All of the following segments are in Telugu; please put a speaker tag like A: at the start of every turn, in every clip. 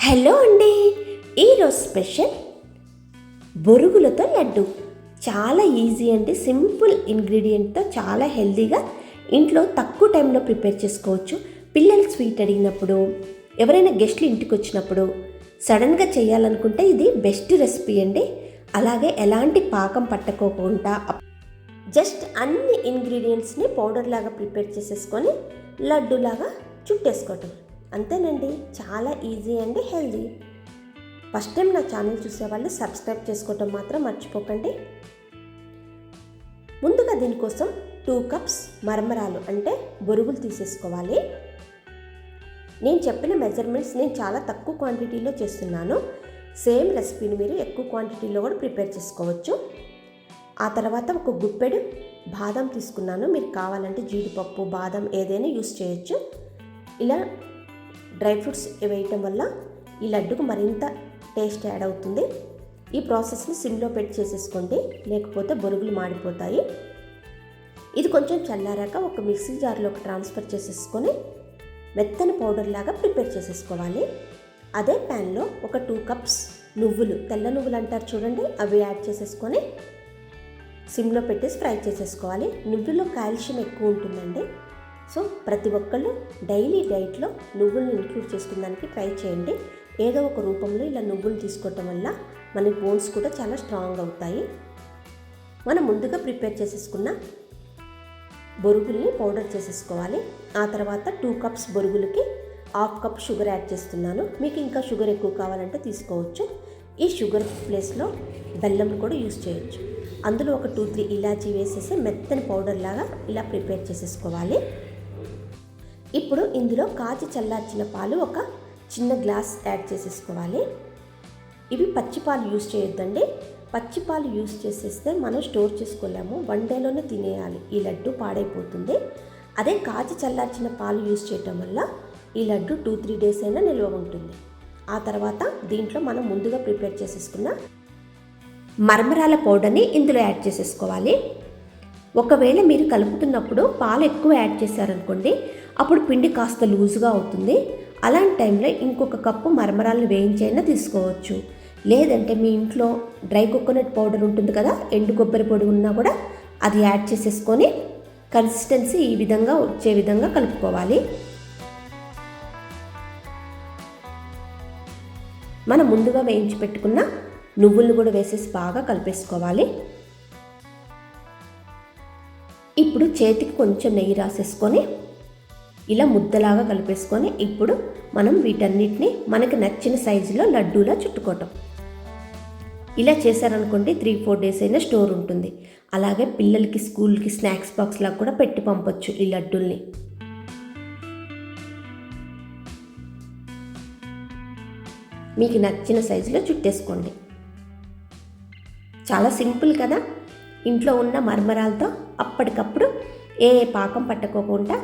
A: హలో అండి, ఈరోజు స్పెషల్ బొరుగులతో లడ్డు. చాలా ఈజీ అండి, సింపుల్ ఇంగ్రీడియంట్తో చాలా హెల్తీగా ఇంట్లో తక్కువ టైంలో ప్రిపేర్ చేసుకోవచ్చు. పిల్లలు స్వీట్ అడిగినప్పుడు, ఎవరైనా గెస్ట్లు ఇంటికి వచ్చినప్పుడు సడన్గా చేయాలనుకుంటే ఇది బెస్ట్ రెసిపీ అండి. అలాగే ఎలాంటి పాకం పట్టుకోకుండా జస్ట్ అన్ని ఇంగ్రీడియంట్స్ని పౌడర్ లాగా ప్రిపేర్ చేసేసుకొని లడ్డూలాగా చుట్టేసుకోవటం అంతేనండి. చాలా ఈజీ అండి, హెల్దీ. ఫస్ట్ టైం నా ఛానల్ చూసేవాళ్ళు సబ్స్క్రైబ్ చేసుకోవటం మాత్రం మర్చిపోకండి. ముందుగా దీనికోసం 2 కప్స్ మరమరాలు అంటే బొరుగులు తీసేసుకోవాలి. నేను చెప్పిన మెజర్మెంట్స్ నేను చాలా తక్కువ క్వాంటిటీలో చేస్తున్నాను. సేమ్ రెసిపీని మీరు ఎక్కువ క్వాంటిటీలో కూడా ప్రిపేర్ చేసుకోవచ్చు. ఆ తర్వాత ఒక గుప్పెడు బాదం తీసుకున్నాను. మీరు కావాలంటే జీడిపప్పు, బాదం ఏదైనా యూస్ చేయొచ్చు. ఇలా డ్రై ఫ్రూట్స్ వేయటం వల్ల ఈ లడ్డుకు మరింత టేస్ట్ యాడ్ అవుతుంది. ఈ ప్రాసెస్ని సిమ్లో పెట్టి చేసేసుకోండి, లేకపోతే బొరుగులు మాడిపోతాయి. ఇది కొంచెం చల్లారాక ఒక మిక్సీ జార్లోకి ట్రాన్స్ఫర్ చేసేసుకొని మెత్తని పౌడర్ లాగా ప్రిపేర్ చేసేసుకోవాలి. అదే ప్యాన్లో ఒక 2 కప్స్ నువ్వులు, తెల్ల నువ్వులు అంటారు చూడండి, అవి యాడ్ చేసేసుకొని సిమ్లో పెట్టేసి ఫ్రై చేసేసుకోవాలి. నువ్వులో కాల్షియం ఎక్కువ ఉంటుందండి. సో ప్రతి ఒక్కళ్ళు డైలీ డైట్లో నువ్వులను ఇంక్లూడ్ చేసుకోవడానికి ట్రై చేయండి. ఏదో ఒక రూపంలో ఇలా నువ్వులు తీసుకోవటం వల్ల మన బోన్స్ కూడా చాలా స్ట్రాంగ్ అవుతాయి. మనం ముందుగా ప్రిపేర్ చేసేసుకున్న బొరుగుల్ని పౌడర్ చేసేసుకోవాలి. ఆ తర్వాత 2 కప్స్ బొరుగులకి 1/2 కప్ షుగర్ యాడ్ చేస్తున్నాను. మీకు ఇంకా షుగర్ ఎక్కువ కావాలంటే తీసుకోవచ్చు. ఈ షుగర్ ప్లేస్లో బెల్లం కూడా యూస్ చేయొచ్చు. అందులో ఒక 2-3 ఇలాచీ వేసేసి మెత్తని పౌడర్ లాగా ఇలా ప్రిపేర్ చేసేసుకోవాలి. ఇప్పుడు ఇందులో కాచి చల్లార్చిన పాలు ఒక చిన్న గ్లాస్ యాడ్ చేసేసుకోవాలి. ఇవి పచ్చిపాలు యూస్ చేయొద్దండి. పచ్చిపాలు యూస్ చేసేస్తే మనం స్టోర్ చేసుకోలేము, 1 డేలోనే తినేయాలి. ఈ లడ్డు పాడైపోతుంది. అదే కాచి చల్లార్చిన పాలు యూస్ చేయటం వల్ల ఈ లడ్డు 2-3 డేస్ అయినా నిల్వ ఉంటుంది. ఆ తర్వాత దీంట్లో మనం ముందుగా ప్రిపేర్ చేసేసుకున్న మరమరాల పౌడర్ని ఇందులో యాడ్ చేసేసుకోవాలి. ఒకవేళ మీరు కలుపుతున్నప్పుడు పాలు ఎక్కువ యాడ్ చేశారనుకోండి, అప్పుడు పిండి కాస్త లూజుగా అవుతుంది. అలాంటి టైంలో ఇంకొక కప్పు మరమరాలను వేయించైనా తీసుకోవచ్చు. లేదంటే మీ ఇంట్లో డ్రై కోకోనట్ పౌడర్ ఉంటుంది కదా, ఎండు కొబ్బరి పొడి ఉన్నా కూడా అది యాడ్ చేసేసుకొని కన్సిస్టెన్సీ ఈ విధంగా వచ్చే విధంగా కలుపుకోవాలి. మనం ముందుగా వేయించి పెట్టుకున్న నువ్వులను కూడా వేసేసి బాగా కలిపేసుకోవాలి. ఇప్పుడు చేతికి కొంచెం నెయ్యి రాసేసుకొని ఇలా ముద్దలాగా కలిపేసుకొని ఇప్పుడు మనం వీటన్నిటిని మనకి నచ్చిన సైజులో లడ్డూలా చుట్టుకోవటం. ఇలా చేశారనుకోండి 3-4 డేస్ అయినా స్టోర్ ఉంటుంది. అలాగే పిల్లలకి స్కూల్కి స్నాక్స్ బాక్స్ లాగా కూడా పెట్టి పంపొచ్చు ఈ లడ్డూల్ని. మీకు నచ్చిన సైజులో చుట్టేసుకోండి. చాలా సింపుల్ కదా. ఇంట్లో ఉన్న మరమరాలతో అప్పటికప్పుడు ఏ పాకం పట్టుకోకుండా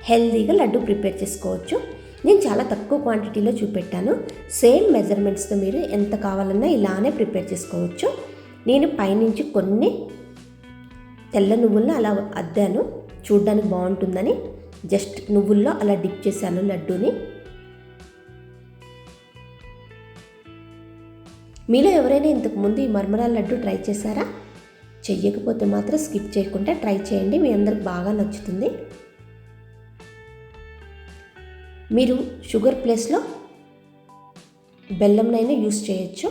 A: హెల్తీగా లడ్డు ప్రిపేర్ చేసుకోవచ్చు. నేను చాలా తక్కువ క్వాంటిటీలో చూపెట్టాను. సేమ్ మెజర్మెంట్స్తో మీరు ఎంత కావాలన్నా ఇలానే ప్రిపేర్ చేసుకోవచ్చు. నేను పైనుంచి కొన్ని తెల్ల నువ్వులను అలా అద్దాను, చూడ్డానికి బాగుంటుందని జస్ట్ నువ్వుల్లో అలా డిప్ చేశాను లడ్డూని. మీలో ఎవరైనా ఇంతకుముందు ఈ మరమరాల లడ్డు ట్రై చేశారా? చెయ్యకపోతే మాత్రం స్కిప్ చేయకుండా ట్రై చేయండి, మీ అందరికి బాగా నచ్చుతుంది. మీరు షుగర్ ప్లేస్లో బెల్లంనైనా యూస్ చేయొచ్చు.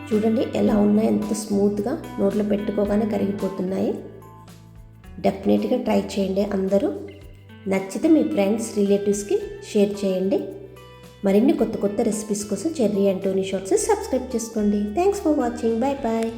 A: చూడండి ఎలా ఉన్నాయి, ఎంత స్మూత్గా నోట్లో పెట్టుకోగానే కరిగిపోతున్నాయి. డెఫినెట్గా ట్రై చేయండి అందరూ. నచ్చితే మీ ఫ్రెండ్స్, రిలేటివ్స్కి షేర్ చేయండి. మరిన్ని కొత్త రెసిపీస్ కోసం Cherry and Tony shorts subscribe చేసుకోండి. Thanks for watching. Bye bye.